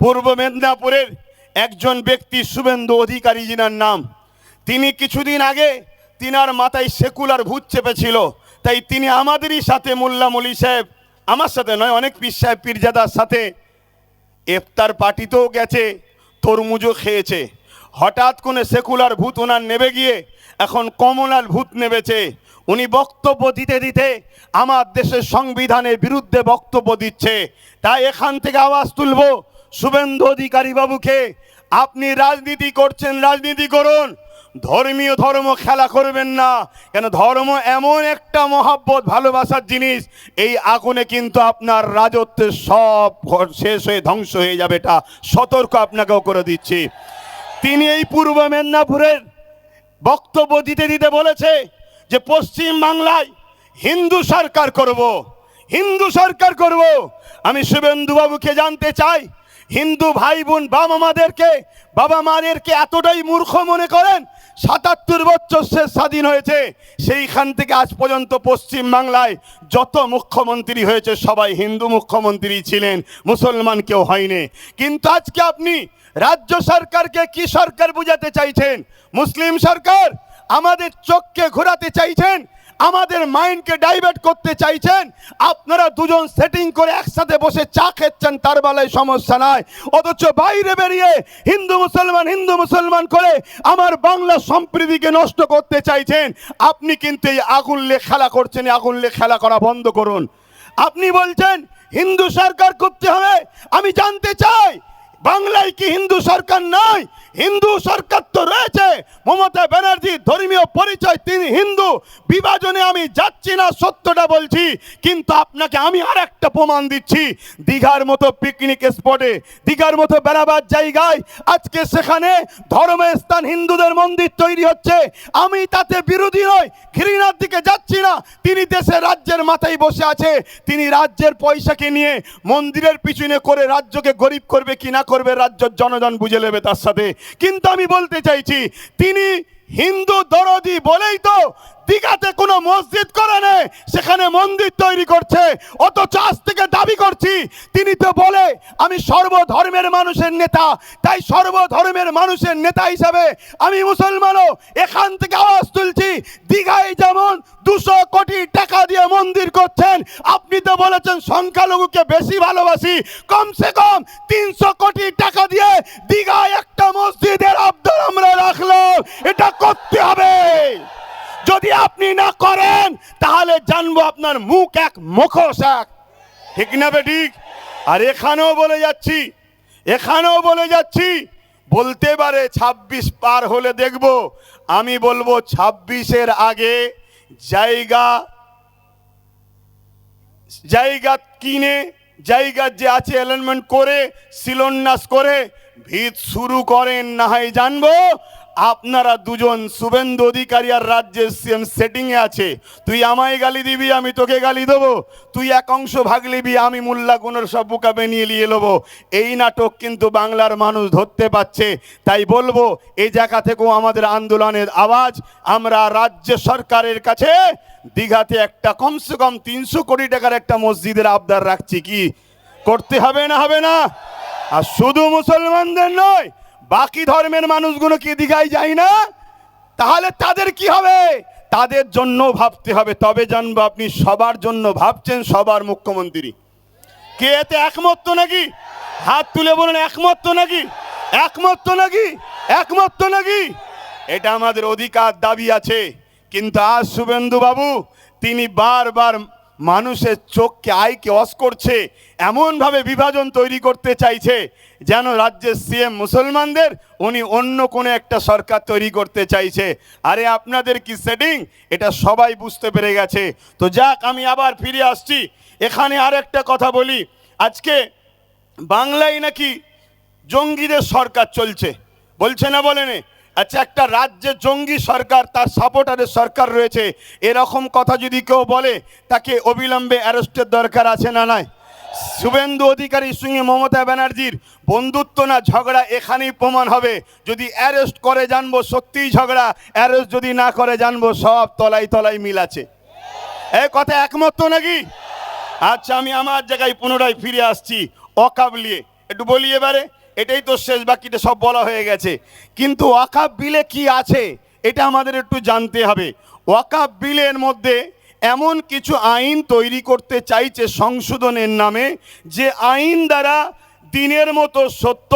পূর্ব মেদিনীপুরের একজন ব্যক্তি শুভেন্দু অধিকারী জিনার নাম। তিনি কিছুদিন আগে তিনার মাথায় সেকুলার ভূত চেপেছিল, তাই তিনি আমাদেরই সাথে মোল্লা মলি সাহেব, আমার সাথে নয়, অনেক পীর সাহেব পীরজাদার সাথে ইফতার পার্টিতেও গেছে, তরমুজও খেয়েছে। হঠাৎ করে সেকুলার ভূত ওনার নেবে গিয়ে এখন কমলার ভূত নেবেছে। উনি বক্তব্য দিতে দিতে আমার দেশের সংবিধানের বিরুদ্ধে বক্তব্য দিচ্ছে। তাই এখান থেকে আওয়াজ তুলব, শুভেন্দু অধিকারী বাবুকে, আপনি রাজনীতি করছেন, রাজনীতি করুন, ধর্মীয় ধর্ম খেলা করবেন না। কেন ধর্ম এমন একটা মহাব্বত ভালোবাসার জিনিস, এই আগুনে কিন্তু আপনার রাজত্বের সব শেষ হয়ে ধ্বংস হয়ে যাবে, এটা সতর্ক আপনাকেও করে দিচ্ছি। তিনি এই পূর্ব মেদিনীপুরের বক্তব্য দিতে দিতে বলেছে যে পশ্চিম বাংলায় হিন্দু সরকার করব, হিন্দু সরকার করব। আমি শুভেন্দু বাবুকে জানতে চাই, হিন্দু ভাই বোন বাবা মাদেরকে এতটাই মূর্খ মনে করেন? ৭৭ বছর সে স্বাধীন হয়েছে, সেইখান থেকে আজ পর্যন্ত পশ্চিম বাংলায় যত মুখ্যমন্ত্রী হয়েছে সবাই হিন্দু মুখ্যমন্ত্রী ছিলেন, মুসলমান কেউ হয়নি। কিন্তু আজকে আপনি রাজ্য সরকারকে কি সরকার বুঝাতে চাইছেন? মুসলিম সরকার। আমাদের চোখকে ঘোরাতে চাইছেন, আমাদের মাইন্ডকে ডাইভার্ট করতে চাইছেন। আপনারা দুজন সেটিং করে একসাথে বসে চা খেচ্ছেন, তার বেলায় সমস্যা নাই, অথচ বাইরে বেরিয়ে হিন্দু মুসলমান করে আমার বাংলা সম্প্রীতিকে নষ্ট করতে চাইছেন। আপনি কিন্তু এই আগুন নিয়ে খেলা করছেন, আগুন নিয়ে খেলা করা বন্ধ করুন। আপনি বলছেন হিন্দু সরকার করতে হবে। আমি জানতে চাই, বাংলায় কি হিন্দু সরকার নাই? হিন্দু সরকার তো রয়েছে। মমতা ব্যানার্জির ধর্মীয় পরিচয়, তিনি হিন্দু। বিভাজনে আমি যাচ্ছি না, সত্যটা বলছি। কিন্তু আপনাকে আমি আর একটা প্রমাণ দিচ্ছি। দীঘার মতো পিকনিক স্পটে, দীঘার মতো বেড়াবার জায়গায় আজকে সেখানে ধর্মস্থান হিন্দুদের মন্দির তৈরি হচ্ছে। আমি তাতে বিরোধী নই, ঘৃণার দিকে যাচ্ছি না। তিনি দেশের রাজ্যের মাথায় বসে আছে, তিনি রাজ্যের পয়সাকে নিয়ে মন্দিরের পিছনে করে রাজ্যকে গরিব করবে কি না করবে রাজ্যের জনগণ বুঝে নেবে তার সাথে। কিন্তু আমি বলতে চাইছি, তিনি হিন্দু দরদি বলেই তো দীঘাতে কোনো মসজিদ করে নেই, সেখানে মন্দির তৈরি করছে। অথচ আজ থেকে দাবি করছি, তিনি তো বলে আমি সর্বধর্মের মানুষের নেতা, তাই সর্বধর্মের মানুষের নেতা হিসাবে আমি মুসলমানও এখান থেকে আওয়াজ তুলছি। দীঘায় যেমন 200 কোটি টাকা দিয়ে মন্দির করছেন, আপনি তো বলেছেন সংখ্যালঘুকে বেশি ভালোবাসি, কমসে কম 300 কোটি টাকা দিয়ে দীঘায় একটা মসজিদের আবদার আমরা রাখলাম। এটা করতে হবে। যদি আপনি না করেন তাহলে জানবো আপনার মুখ এক মুখোশ এক, ঠিক না বেঠিক? আর এখানেও বলে যাচ্ছি, বলতে পারে 26 পার হলে দেখব। আমি বলবো 26-এর আগে জায়গা কিনে, জায়গার যে আছে অ্যালাইনমেন্ট করে, শিলান্যাস করে ভিত শুরু করেন, না হয় জানবো আপনারা দুজন শুভেন্দু অধিকারী আর রাজ্যের সিএম সেটিংয়ে আছে। তুই আমায় গালি দিবি, আমি তোকে গালি দেবো, তুই এক অংশ ভাগ নিবি, আমি মোল্লা গুণের সব বুকা বানিয়ে নিয়ে নেবো। এই নাটক কিন্তু বাংলার মানুষ ধরতে পারছে। তাই বলবো, এই জায়গা থেকেও আমাদের আন্দোলনের আওয়াজ আমরা রাজ্য সরকারের কাছে দীঘাতে একটা কমসে কম 300 কোটি টাকার একটা মসজিদের আবদার রাখছি। কি করতে হবে না? হবে না? আর শুধু মুসলমানদের নয়, বাকি ধর্মের মানুষগুলো কি দীঘায় যায় না? তাহলে তাদের কি হবে? তাদের জন্য ভাবতে হবে। তবে জানবো আপনি সবার জন্য ভাবছেন, সবার মুখ্যমন্ত্রী। কে এতে একমত তো নাকি? হাত তুলে বলুন, একমত তো নাকি? একমত তো নাকি? একমত তো নাকি? এটা আমাদের অধিকার, দাবি আছে। কিন্তু আজ শুভেন্দু বাবু তিনি বারবার মানুষের চোখকে, আইকে ওয়াশ করছে, এমনভাবে বিভাজন তৈরি করতে চাইছে যেন রাজ্যের সিএম মুসলমানদের, উনি অন্য কোনো একটা সরকার তৈরি করতে চাইছে। আরে আপনাদের কি সেটিং, এটা সবাই বুঝতে পেরে গেছে। তো যাক, আমি আবার ফিরে আসছি। এখানে আর একটা কথা বলি, আজকে বাংলায় নাকি জঙ্গিদের সরকার চলছে, বলছে না? বলেনি? আচ্ছা, একটা রাজ্যে জঙ্গি সরকার, তার সাপোর্টারের সরকার রয়েছে, এরকম কথা যদি কেউ বলে তাকে অবিলম্বে অ্যারেস্টের দরকার আছে না নাই? শুভেন্দু অধিকারীর সঙ্গে মমতা ব্যানার্জির বন্ধুত্ব না ঝগড়া, এখানেই প্রমাণ হবে। যদি অ্যারেস্ট করে জানবো সত্যিই ঝগড়া, অ্যারেস্ট যদি না করে জানবো সব তলায় তলায় মিল আছে। এই কথা একমত তো নাকি? আচ্ছা, আমি আমার জায়গায় পুনরায় ফিরে আসছি। ওয়াকফ নিয়ে একটু বলি এবারে, এটাই তো শেষ, বাকিটা সব বলা হয়ে গেছে। কিন্তু ওয়াকাফ বিলে কি আছে এটা আমাদের একটু জানতে হবে। ওয়াকাফ বিলের মধ্যে এমন কিছু আইন তৈরি করতে চাইছে সংশোধনের নামে, যে আইন দ্বারা দিনের মতো সত্য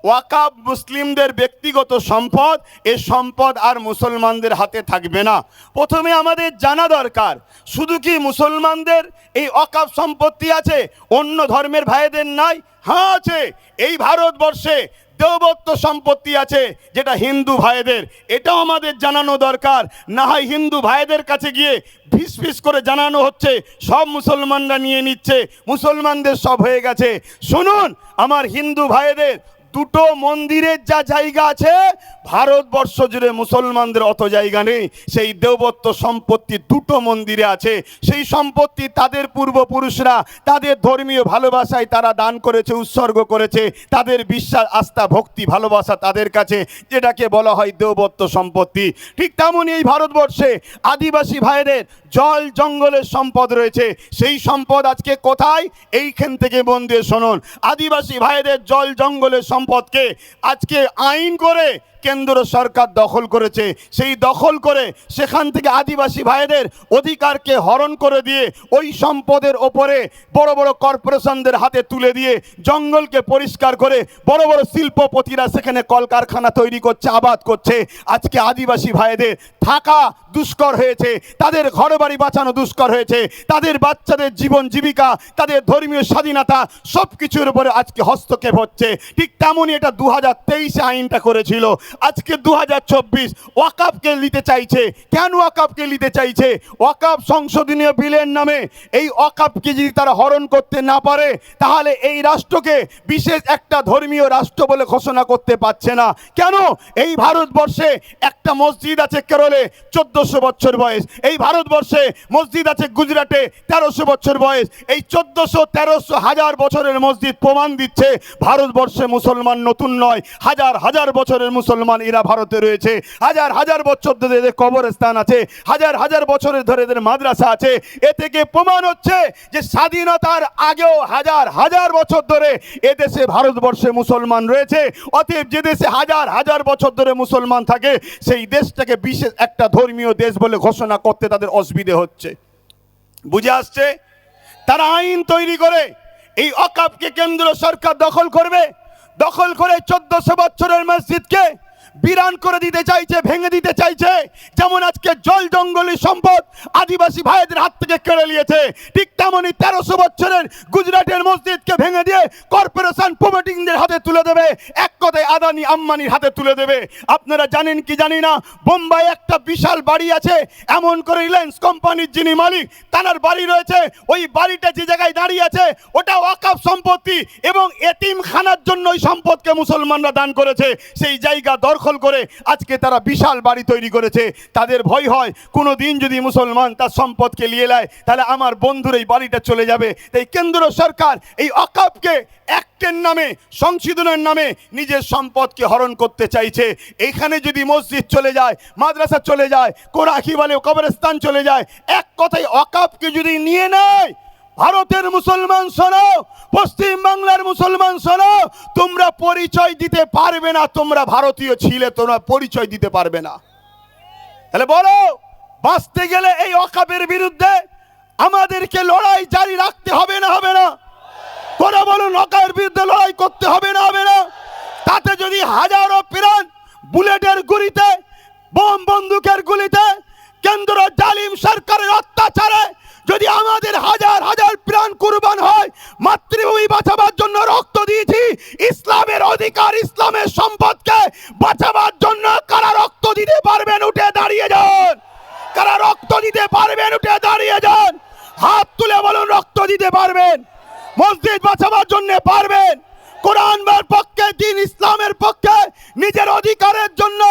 ওয়াকাফ মুসলিমদের ব্যক্তিগত সম্পদ, এ সম্পদ আর মুসলমানদের হাতে থাকবে না। প্রথমে আমাদের জানা দরকার, শুধু কি মুসলমানদের এই ওয়াকাফ সম্পত্তি আছে, অন্য ধর্মের ভাইদের নাই? হ্যাঁ আছে। এই ভারতবর্ষে দেবত্ব সম্পত্তি আছে যেটা হিন্দু ভাইদের, এটাও আমাদের জানানো দরকার। না হয় হিন্দু ভাইদের কাছে গিয়ে ফিস ফিস করে জানানো হচ্ছে সব মুসলমানরা নিয়ে নিচ্ছে, মুসলমানদের সব হয়ে গেছে। শুনুন আমার হিন্দু ভাইদের, দুটো মন্দিরের যা জায়গা আছে ভারতবর্ষ জুড়ে মুসলমানদের অত জায়গা নেই। সেই দেবত্ব সম্পত্তি দুটো মন্দিরে আছে। সেই সম্পত্তি তাদের পূর্বপুরুষরা তাদের ধর্মীয় ভালোবাসায় তারা দান করেছে, উৎসর্গ করেছে, তাদের বিশ্বাস, আস্থা, ভক্তি, ভালোবাসা তাদের কাছে, যেটাকে বলা হয় দেবত্ব সম্পত্তি। ঠিক তেমনই এই ভারতবর্ষে আদিবাসী ভাইদের জল জঙ্গলের সম্পদ রয়েছে। সেই সম্পদ আজকে কোথায়? এইখান থেকে মন দিয়ে শুনুন। আদিবাসী ভাইদের জল জঙ্গলের সম্পদকে আজকে আইন করে কেন্দ্র সরকার দখল করেছে। সেই দখল করে সেখান থেকে আদিবাসী ভাইদের অধিকারকে হরণ করে দিয়ে ওই সম্পদের ওপরে বড় বড় কর্পোরেশনদের হাতে তুলে দিয়ে জঙ্গলকে পরিষ্কার করে বড় বড় শিল্পপতিরা সেখানে কলকারখানা তৈরি করছে, আবাদ করছে। আজকে আদিবাসী ভাইদের থাকা দুষ্কর হয়েছে, তাদের ঘরবাড়ি বাঁচানো দুষ্কর হয়েছে, তাদের বাচ্চাদের জীবন জীবিকা, তাদের ধর্মীয় স্বাধীনতা সব কিছুর উপরে আজকে হস্তক্ষেপ হচ্ছে। ঠিক তেমনই এটা 2023 আইনটা করেছিল। আজকে 2024 ওয়াকাফকে নিতে চাইছে। কেন ওয়াকাফকে নিতে চাইছে? ওয়াকাফ সংশোধনীয় বিলের নামে এই ওয়াকাফকে যদি তারা হরণ করতে না পারে, তাহলে এই রাষ্ট্রকে বিশেষ একটা ধর্মীয় রাষ্ট্র বলে ঘোষণা করতে পারছে না। কেন? এই ভারতবর্ষে একটা মসজিদ আছে কেরলে 1400 বছর বয়স, এই ভারতবর্ষে মসজিদ আছে গুজরাটে 1300 বছর বয়স। এই 1400, 1300, 1000 বছরের মসজিদ প্রমাণ দিচ্ছে ভারতবর্ষে মুসলমান নতুন নয়। হাজার হাজার বছরের মুসলমান এরা ভারতে রয়েছে। হাজার হাজার বছর ধরে এদের কবরস্থান আছে, হাজার হাজার বছরের ধরে এদের মাদ্রাসা আছে। এ থেকে প্রমাণ হচ্ছে যে স্বাধীনতার আগেও হাজার হাজার বছর ধরে এদেশে ভারতবর্ষে মুসলমান রয়েছে। অতএব যে দেশে হাজার হাজার বছর ধরে মুসলমান থাকে, সেই দেশটাকে বিশেষ একটা ধর্মীয় দেশ বলে ঘোষণা করতে তাদের অসুবিধে হচ্ছে। বুঝে আসছে? তারা আইন তৈরি করে এই ওয়াকাফকে কেন্দ্র সরকার দখল করবে, দখল করে 1400 বছরের মসজিদকে বিরান করে দিতে চাইছে, ভেঙে দিতে চাইছে। যেমন আজকে জল জঙ্গলি সম্পদ আদিবাসী ভাইদের হাত থেকে কেড়ে নিয়েছে, ঠিক তেমনই 1300 বছরের গুজরাটের মসজিদকে ভেঙে দিয়ে কর্পোরেশন প্রমোটিংদের হাতে তুলে দেবে। এক কথায় আদানি আম্বানির হাতে তুলে দেবে। আপনারা জানেন কি জানি না, বোম্বাই একটা বিশাল বাড়ি আছে, এমন করে রিলায়েন্স কোম্পানির যিনি মালিক তার বাড়ি রয়েছে। ওই বাড়িটা যে জায়গায় দাঁড়িয়ে আছে ওটা ওয়াকাফ সম্পত্তি, এবং এতিমখানার জন্য ওই সম্পদকে মুসলমানরা দান করেছে। সেই জায়গা দখল করে আজকে তারা বিশাল বাড়ি তৈরি করেছে। তাদের ভয় হয় কোনো দিন যদি মুসলমান তার সম্পদকে নিয়ে নেয়, তাহলে আমার বন্ধুর এই বাড়িটা চলে যাবে। তাই কেন্দ্র সরকার এই ওয়াকাফকে অ্যাক্টের নামে, সংশোধনের নামে নিজের সম্পদকে হরণ করতে চাইছে। এইখানে যদি মসজিদ চলে যায়, মাদ্রাসা চলে যায়, কোরআন কি বলে কবরস্থান চলে যায়, এক কথায় ওয়াকাফকে যদি নিয়ে নেয়, ভারতের মুসলমান শোনো, পশ্চিম বাংলার মুসলমান শোনো, তোমরা পরিচয় দিতে পারবে না তোমরা ভারতীয় ছিলে, তোমরা পরিচয় দিতে পারবে না। তাহলে বলো, বাঁচতে গেলে এই ওয়াকাফের বিরুদ্ধে আমাদেরকে লড়াই জারি রাখতে হবে না হবে না? করে বলুন, ওয়াকাফের বিরুদ্ধে লড়াই করতে হবে না হবে না? তাতে যদি হাজারো প্রাণ বুলেটের গুলিতে, বোম বন্দুকের গুলিতে, কেন্দ্র জালিম সরকারের অত্যাচারে যদি আমাদের হাজার হাজার প্রাণ কুরবান হয়, মাতৃভূমি বাঁচাবার জন্য রক্ত দিয়েছি, ইসলামের অধিকার, ইসলামের সম্পদকে বাঁচাবার জন্য কারা রক্ত দিতে পারবেন? উঠে দাঁড়িয়ে যান। কারা রক্ত দিতে পারবেন? উঠে দাঁড়িয়ে যান। হাত তুলে বলুন রক্ত দিতে পারবেন। মসজিদ বাঁচাবার জন্য পারবেন। কোরআনের পক্ষে, দিন ইসলামের পক্ষে, নিজের অধিকারের জন্য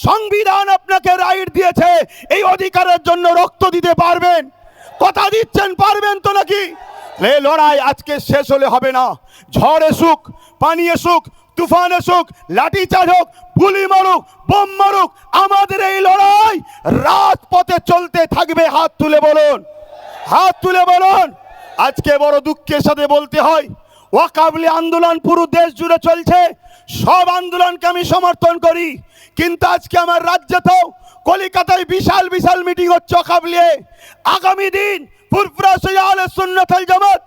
সংবিধান আপনাকে রাইট দিয়েছে, এই অধিকারের জন্য রক্ত দিতে পারবেন। কথা দিচ্ছেন পারবেন তো নাকি? এই লড়াই আজকে শেষ হলে হবে না। ঝড় এসুক, পানি এসুক, তুফান এসুক, লাঠি চার্জ হোক, গুলি মারুক, বোম মারুক, আমাদের এই লড়াই রাজপথে চলতে থাকবে। হাত তুলে বলুন, হাত তুলে বলুন। আজকে বড় দুঃখের সাথে বলতে হয়, ওয়াকাবলি আন্দোলন পুরো দেশ জুড়ে চলছে, সব আন্দোলনকে আমি সমর্থন করি। কিন্তু আজকে আমার রাজ্যে তো কলিকাতায় বিশাল বিশাল মিটিং হচ্ছে ওয়াকাবলি। আগামী দিন ফুরফুরা আহলে সুন্নাত ওয়াল জামাত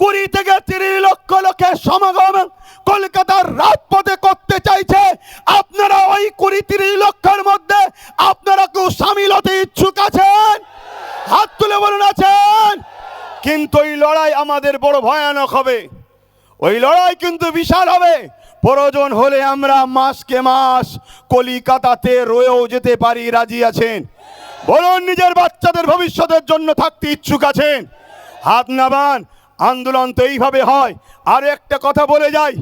20 থেকে 30 লক্ষ লোকের সমাগম কলকাতার রাজপথে করতে চাইছে। আপনারা ওই 20-30 লক্ষের মধ্যে আপনারা কেউ সামিল হতে ইচ্ছুক আছেন? হাত তুলে বলুন আছেন। কিন্তু এই লড়াই আমাদের বড় ভয়ানক হবে, ওই লড়াই কিন্তু বিশাল হবে। প্রয়োজন হলে আমরা মাসকে মাস কলিকাতাতে রয়েও যেতে পারি। রাজি আছেন? বলুন নিজের বাচ্চাদের ভবিষ্যতের জন্য থাকতে ইচ্ছুক আছেন? হাত নামান। আন্দোলন তো এইভাবে হয়। আর একটা কথা বলে যাই,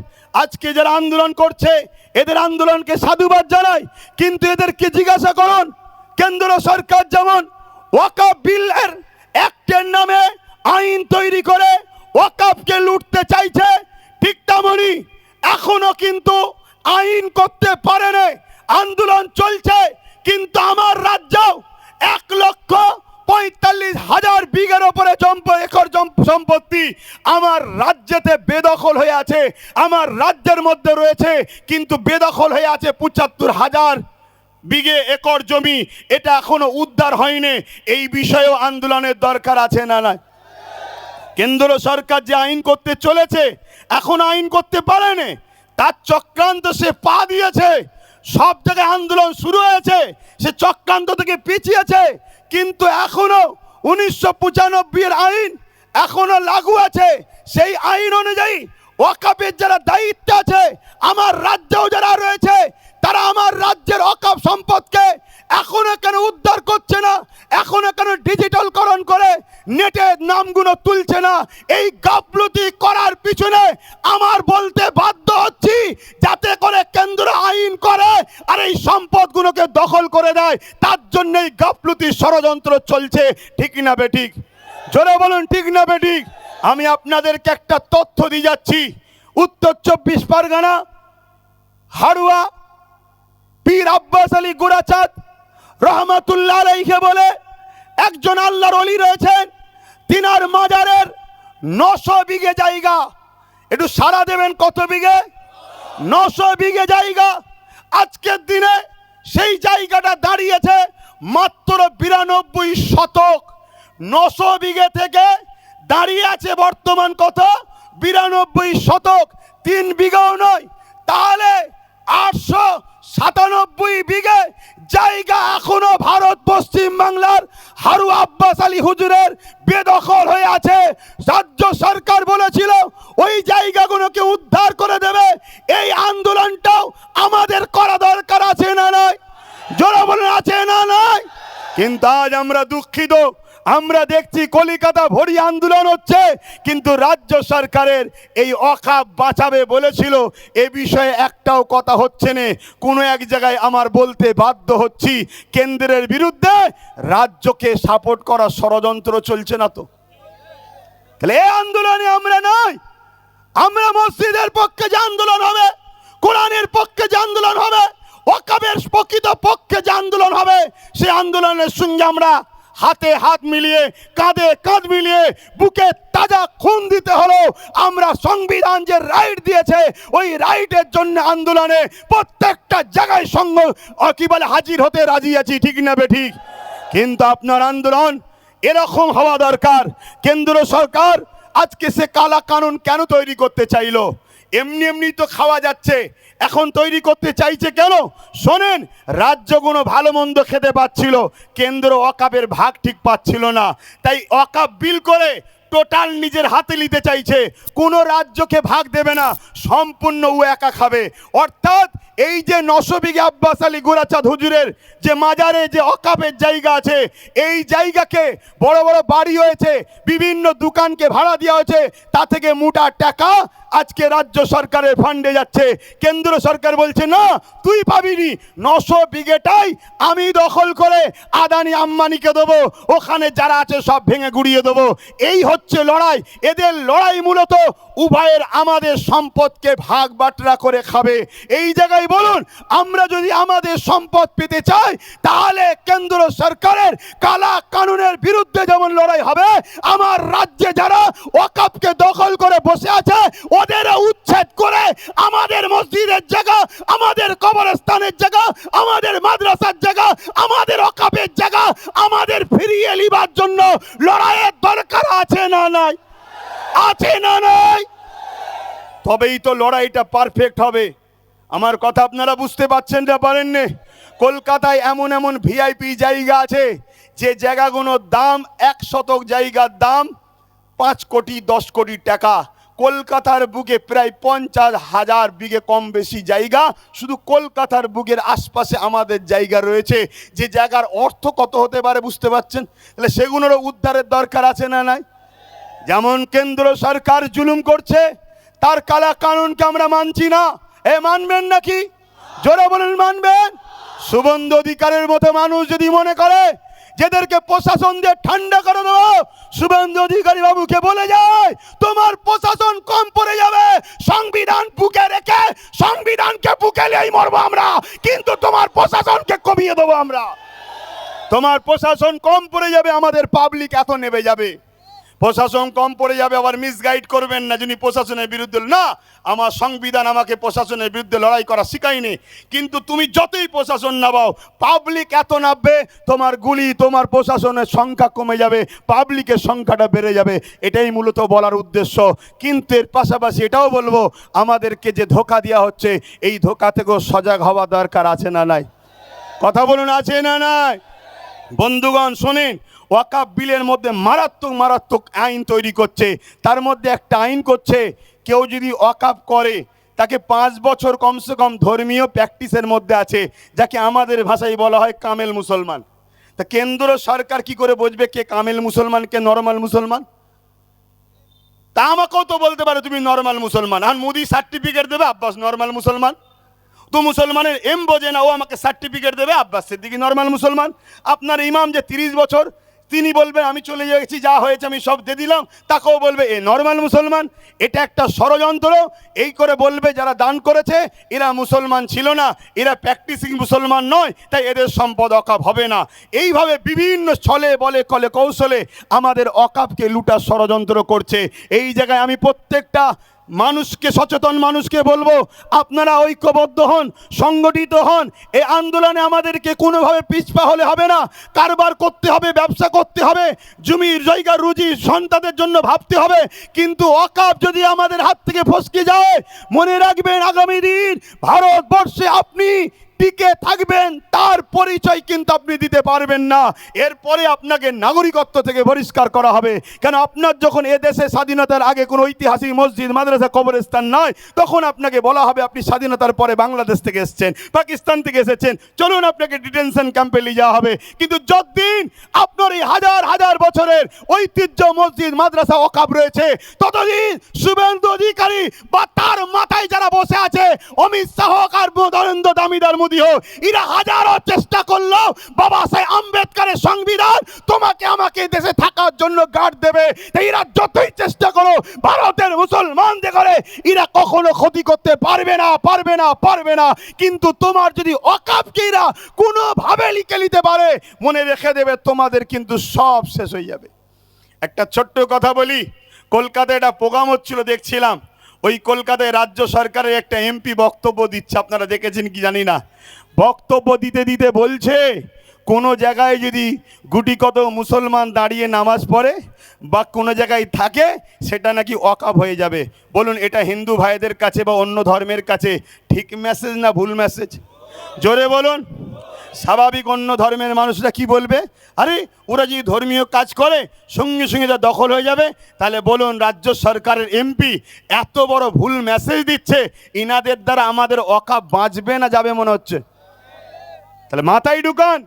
আজকে যারা আন্দোলন করছে এদের আন্দোলনকে সাধুবাদ জানাই, কিন্তু এদেরকে জিজ্ঞাসা করুন কেন্দ্র সরকার যেমন ওয়াকাফ বিলের অ্যাক্টের নামে আইন তৈরি করে ওয়াকাফকে লুটতে চাইছে, ঠিক তেমনি এখনো কিন্তু আইন করতে পারেনি। আন্দোলন চলছে, কিন্তু আমার রাজ্যেও 1,45,000 বিঘের ওপরে একর সম্পত্তি আমার রাজ্যেতে বেদখল হয়ে আছে। আমার রাজ্যের মধ্যে রয়েছে, কিন্তু বেদখল হয়ে আছে 75,000 বিঘে একর জমি। এটা এখনো উদ্ধার হয়নি। এই বিষয়েও আন্দোলনের দরকার আছে না নাই? কেন্দ্র সরকার যে আইন করতে চলেছে এখন আইন করতে পারেনি, তার চক্রান্ত সে পা দিয়েছে। সব জায়গায় আন্দোলন শুরু হয়েছে, সে চক্রান্ত থেকে পিছিয়েছে। কিন্তু এখনো 1995 আইন এখনো লাগু আছে। সেই আইন অনুযায়ী ওয়াকাফের যারা দায়িত্ব আছে আমার রাজ্যেও যারা রয়েছে, তারা আমার রাজ্যের ওয়াকাফ সম্পদকে এখনো কেন উদ্ধার করছে না? এখনো কেন ডিজিটালকরণ করে নেটে নামগুলো তুলছে না? এই গাফলতি করার পিছনে আমার বলতে বাধ্য হচ্ছি, যাতে করে কেন্দ্র আইন করে আর এই সম্পদগুলোকে দখল করে দেয়। তার জন্যই গাফলতি ষড়যন্ত্র চলছে। ঠিক না বেঠিক? জোরে বলুন ঠিক না বেঠিক? আমি আপনাদেরকে একটা তথ্য দিয়ে যাচ্ছি। উত্তর 24 পরগনা হাড়ুয়া পীর আব্বাস আলী গুরাচাঁদ রহমাতুল্লাহ আলাইহি বলে একজন আল্লাহর ওলি রয়েছেন। তিনার মাজারের 900 বিঘে জায়গা। একটু সারা দেবেন, কত বিঘে? 900 বিঘে জায়গা। আজকের দিনে সেই জায়গাটা দাঁড়িয়েছে মাত্র 92 শতক। 900 বিঘে থেকে দাঁড়িয়ে আছে বর্তমান কত? 92 শতক। 3 বিঘাও নয়, তাহলে 897 বিঘে জায়গা এখনো ভারত পশ্চিম বাংলার হারুয়া আব্বাস আলী হুজুরের বেদখল হয়ে আছে। রাজ্য সরকার বলেছিল ওই জায়গাগুলোকে উদ্ধার করে দেবে। এই আন্দোলনটাও আমাদের করা দরকার আছে না নাই? জোরে বলুন আছে না নাই? কিন্তু আজ আমরা দুঃখিত, আমরা দেখছি কলিকাতা ভরি আন্দোলন হচ্ছে, কিন্তু রাজ্য সরকারের এই ওয়াকাফ বাঁচাবে বলেছিল, এ বিষয়ে একটাও কথা হচ্ছে না। কোনো এক জায়গায় আমার বলতে বাধ্য হচ্ছি, কেন্দ্রের বিরুদ্ধে রাজ্যকে সাপোর্ট করার ষড়যন্ত্র চলছে না তো? তাহলে এই আন্দোলনে আমরা নাই। আমরা মসজিদের পক্ষে যে আন্দোলন হবে, কোরআনের পক্ষে যে আন্দোলন হবে, ওয়াকাফের প্রকৃত পক্ষে যে আন্দোলন হবে, সেই আন্দোলনের সঙ্গে আমরা হাতে হাত মিলিয়ে, কাঁধে কাঁধ মিলিয়ে, বুকে তাজা খুন দিতে হলো। আমরা সংবিধান যে রাইট দিয়েছে ওই রাইটের জন্য আন্দোলনে প্রত্যেকটা জায়গায় সঙ্গ কি বলে হাজির হতে রাজি আছি। ঠিক না বেঠিক? কিন্তু আপনার আন্দোলন এরকম হওয়া দরকার। কেন্দ্র সরকার আজকে সে কালা কানুন কেন তৈরি করতে চাইলো? এমনি এমনি তো খাওয়া যাচ্ছে, এখন তৈরি করতে চাইছে কেন? শোনেন, রাজ্যগুলো ভালো মন্দ খেতে পাচ্ছিল, কেন্দ্র ওয়াকাফের ভাগ ঠিক পাচ্ছিল না, তাই ওয়াকাফ বিল করে টোটাল নিজের হাতে নিতে চাইছে। কোনো রাজ্যকে ভাগ দেবে না, সম্পূর্ণ ও একা খাবে। অর্থাৎ এই যে 900 বিঘে আব্বাস আলী গুরাচাঁদ হুজুরের যে মাজারে যে ওয়াকাফের জায়গা আছে, এই জায়গাকে বড় বড় বাড়ি হয়েছে, বিভিন্ন দোকানকে ভাড়া দেওয়া হয়েছে, তা থেকে মোটা টাকা আজকে রাজ্য সরকারের ফান্ডে যাচ্ছে। কেন্দ্র সরকার বলছে না, তুই পাবিনি, 900 বিঘেটাই আমি দখল করে আদানি আম্বানিকে দেবো, ওখানে যারা আছে সব ভেঙে গুড়িয়ে দেবো। এই হচ্ছে লড়াই। এদের লড়াই মূলত উভয়ের আমাদের সম্পদকে ভাগ বাটরা করে খাবে। এই জায়গায় বলুন, আমরা যদি আমাদের সম্পদ পেতে চাই তাহলে কেন্দ্র সরকারের কালা কানুনের বিরুদ্ধে যেমন লড়াই হবে, আমার রাজ্যে যারা ওয়াকফকে দখল করে বসে আছে ওদের উচ্ছেদ করে আমাদের মসজিদের জায়গা, আমাদের কবরস্থানের জায়গা, আমাদের মাদ্রাসার জায়গা, আমাদের ওয়াকফের জায়গা আমাদের ফিরিয়ে নিবার জন্য লড়াইয়ের দরকার আছে না নাই? আছে না নাই? তবেই তো লড়াইটা পারফেক্ট হবে। আমার কথা আপনারা বুঝতে পারছেন না পারেন না? কলকাতায় এমন এমন ভিআইপি জায়গা আছে যে জায়গাগুলোর দাম 1 শতক জায়গার দাম 5 কোটি 10 কোটি টাকা। কলকাতার বুকে প্রায় 50,000 বিঘে কম বেশি জায়গা শুধু কলকাতার বুকের আশপাশে আমাদের জায়গা রয়েছে, যে জায়গার অর্থ কত হতে পারে বুঝতে পারছেন? তাহলে সেগুলোরও উদ্ধারের দরকার আছে না নাই? যেমন কেন্দ্র সরকার জুলুম করছে, তার কালা কানুনকে আমরা মানছি না। মানবেন নাকি? জোরে বলেন মানবেন? শুভেন্দু অধিকারীর মতো মানুষ যদি মনে করে যেদেরকে প্রশাসন দিয়ে ঠান্ডা করে দেবো, শুভেন্দু অধিকারী বাবুকে বলে যায় তোমার প্রশাসন কম পড়ে যাবে, সংবিধান বুকে রেখে সংবিধানকে বুকে নিয়েই মরবো আমরা, কিন্তু তোমার প্রশাসনকে কমিয়ে দেবো আমরা। তোমার প্রশাসন কম পড়ে যাবে, আমাদের পাবলিক এত নেবে যাবে। প্রশাসন কম পড়ে যাবে, আবার মিসগাইড করবেন না যিনি প্রশাসনের বিরুদ্ধে। না, আমার সংবিধান আমাকে প্রশাসনের বিরুদ্ধে লড়াই করা শিখায়নি, কিন্তু তুমি যতই প্রশাসন নামাও পাবলিক এত নামবে, তোমার গুলি তোমার প্রশাসনের সংখ্যা কমে যাবে, পাবলিকের সংখ্যাটা বেড়ে যাবে। এটাই মূলত বলার উদ্দেশ্য। কিন্তু এর পাশাপাশি এটাও বলবো, আমাদেরকে যে ধোঁকা দেওয়া হচ্ছে এই ধোঁকা থেকেও সজাগ হওয়া দরকার আছে না নাই? কথা বলুন, আছে না নাই? বন্ধুগণ শোনেন, ওয়াকফ বিলের মধ্যে মারাত্মক মারাত্মক আইন তৈরি করছে। তার মধ্যে একটা আইন করছে, কেউ যদি ওয়াকফ করে তাকে 5 বছর কমসে কম ধর্মীয় প্র্যাকটিসের মধ্যে আছে, যাকে আমাদের ভাষায় বলা হয় কামেল মুসলমান। তা কেন্দ্র সরকার কি করে বুঝবে কে কামেল মুসলমান কে নরমাল মুসলমান? তা আমাকেও তো বলতে পারে তুমি নরমাল মুসলমান, আর মোদি সার্টিফিকেট দেবে আব্বাস নরমাল মুসলমান। তো মুসলমানের এম বোঝে না, ও আমাকে সার্টিফিকেট দেবে আব্বাস সিদ্দিকী নরমাল মুসলমান। আপনার ইমাম যে 30 বছর, তিনি বলবেন আমি চলে গেছি, যা হয়েছে আমি সব দিয়ে দিলাম, তাকেও বলবে এ নরমাল মুসলমান। এটা একটা ষড়যন্ত্র। এই করে বলবে যারা দান করেছে এরা মুসলমান ছিল না, এরা প্র্যাকটিসিং মুসলমান নয়, তাই এদের সম্পদ ওয়াকফ হবে না। এইভাবে বিভিন্ন ছলে বলে কলে কৌশলে আমাদের ওয়াকফকে লুটার ষড়যন্ত্র করছে। এই জায়গায় আমি প্রত্যেকটা মানুষকে, সচেতন মানুষকে বলবো, আপনারা ঐক্যবদ্ধ হন, সংগঠিত হন। এই আন্দোলনে আমাদেরকে কোনোভাবে পিছপা হলে হবে না। কারবার করতে হবে, ব্যবসা করতে হবে, জমির জায়গা রুজি সন্তানদের জন্য ভাবতে হবে। কিন্তু ওয়াকফ যদি আমাদের হাত থেকে ফসকে যায়, মনে রাখবেন আগামী দিন ভারতবর্ষে আপনি টিকে থাকবেন তার পরিচয় কিন্তু আপনি দিতে পারবেন না। এরপরে আপনাকে নাগরিকত্ব থেকে বহিষ্কার করা হবে। কেন? আপনার যখন এ দেশে স্বাধীনতার আগে কোনো ঐতিহাসিক মসজিদ, মাদ্রাসা, কবরস্থান নয়, তখন আপনাকে বলা হবে আপনি স্বাধীনতার পরে বাংলাদেশ থেকে এসেছেন, পাকিস্তান থেকে এসেছেন, চলুন আপনাকে ডিটেনশন ক্যাম্পে নিয়ে যাওয়া হবে। কিন্তু যতদিন আপনার এই হাজার হাজার বছরের ঐতিহ্য মসজিদ, মাদ্রাসা, ওয়াকফ রয়েছে, ততদিন শুভেন্দু অধিকারী বা তার মাথায় যারা বসে আছে, অমিত শাহ আর নরেন্দ্র দামোদর মোদী হোক, এরা হাজারো চেষ্টা করলো বাবা সাহেব আম্বেদকরের সংবিধান তোমাকে আমাকে দেশে থাকার জন্য গার্ড দেবে। তাই এরা যতই চেষ্টা করো ভারতের মুসলমানদের করে এরা কখনো ক্ষতি করতে পারবে না, পারবে না, পারবে না। কিন্তু তোমার যদি ওয়াকফকে এরা কোনোভাবে লিখে নিতে পারে, মনে রেখে দেবে তোমাদের কিন্তু সব শেষ হয়ে যাবে। একটা ছোট্ট কথা বলি, কলকাতায় একটা প্রোগ্রাম হচ্ছিল দেখছিলাম, ওই কলকাতায় রাজ্য সরকারের একটা এমপি বক্তব্য দিচ্ছে, আপনারা দেখেছেন কি জানি না। বক্তব্য দিতে দিতে বলছে কোনো জায়গায় যদি গুটি কত মুসলমান দাঁড়িয়ে নামাজ পড়ে বা কোনো জায়গায় থাকে, সেটা নাকি ওয়াকফ হয়ে যাবে। বলুন এটা হিন্দু ভাইদের কাছে বা অন্য ধর্মের কাছে ঠিক মেসেজ না ভুল মেসেজ? জোরে বলুন। স্বাভাবিক অন্য ধর্মের মানুষরা কি বলবে? আরে ওরা যদি ধর্মীয় কাজ করে সঙ্গে সঙ্গে যা দখল হয়ে যাবে। তাহলে বলুন রাজ্য সরকারের এমপি এত বড় ভুল মেসেজ দিচ্ছে, ইনাদের দ্বারা আমাদের ওয়াকফ বাঁচবে না যাবে মনে হচ্ছে? তাহলে মাথায় ঢুকান।